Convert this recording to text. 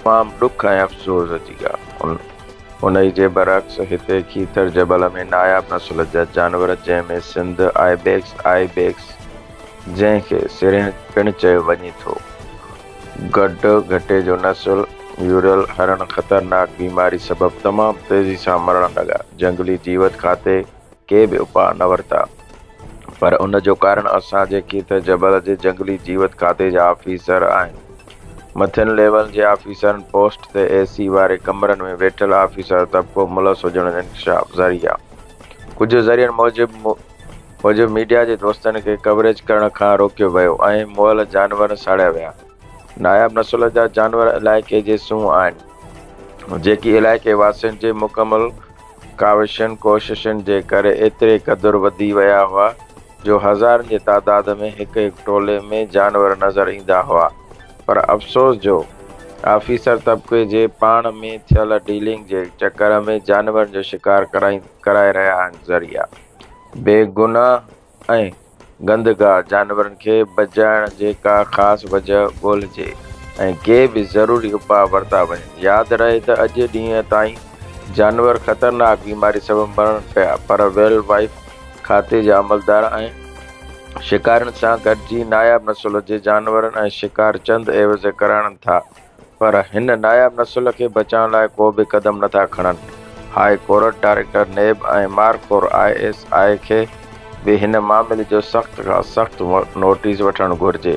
तमामु ॾुख ऐं अफ़सोस जी ॻाल्हि। उन जे बरअक्स हिते खीथर जबल में नायाब नस्ल जा जानवर जंहिंमें सिंध आइबेक्स जंहिंखे सिरिंह पिणु चयो वञे थो, गॾु घटे जो नस्ल यूरल हरण ख़तरनाक बीमारी सबबि तमामु तेज़ी सां मरण लॻा। जंगली जीवत खाते के बि उपाउ न वरिता, पर उन जो कारण असांजे खीथर जबल जे जंगली जीवत खाते जा ऑफिसर आहिनि। मथियनि लेवल जे ऑफिसरनि पोस्ट ते एसी वारे कमरनि में वेठल ऑफिसर तबिको मुलस हुजण जो इंकशाफ ज़रिया। कुझु ज़रियनि मूजिबि मीडिया जे दोस्तनि खे कवरेज करण खां रोकियो वियो ऐं मुअल जानवर साड़िया विया। नायाब नस्ल जा जानवर इलाइक़े जे सूंह आहिनि, जेकी इलाइक़े वासियुनि जे मुकमल कोशिशुनि जे करे एतिरे क़दुरु वधी विया हुआ जो हज़ारनि जी तादाद में हिक टोले में जानवर नज़र ईंदा हुआ। पर अफ़सोस जो ऑफिसर तबिके जे पाण में थियल डीलिंग जे चकर में जानवरनि जो शिकार कराए रहिया आहिनि। ज़रिया बेगुनाह ऐं गंदगाह जानवरनि खे बचाइण जे का ख़ासि वजह ॻोल्हिजे ऐं के बि ज़रूरी उपाउ वरिता वञनि। यादि रहे त अॼु ॾींहं ताईं जानवर ख़तरनाक बीमारी सबबि मरण पिया, पर वाइल्ड लाइफ खाते जा अमलदार ऐं शिकारियुनि सां गॾिजी नायाब नस्ल जे जानवरनि ऐं शिकार चंद एवज़ करण था, पर हिन नायाब नस्ल खे बचाइण लाइ को बि क़दम नथा खणनि। हाई कोर्ट डायरेक्टर नेब ऐं मार्कोर ISI खे बि हिन मामले जो सख़्त खां सख़्त नोटिस वठणु घुरिजे।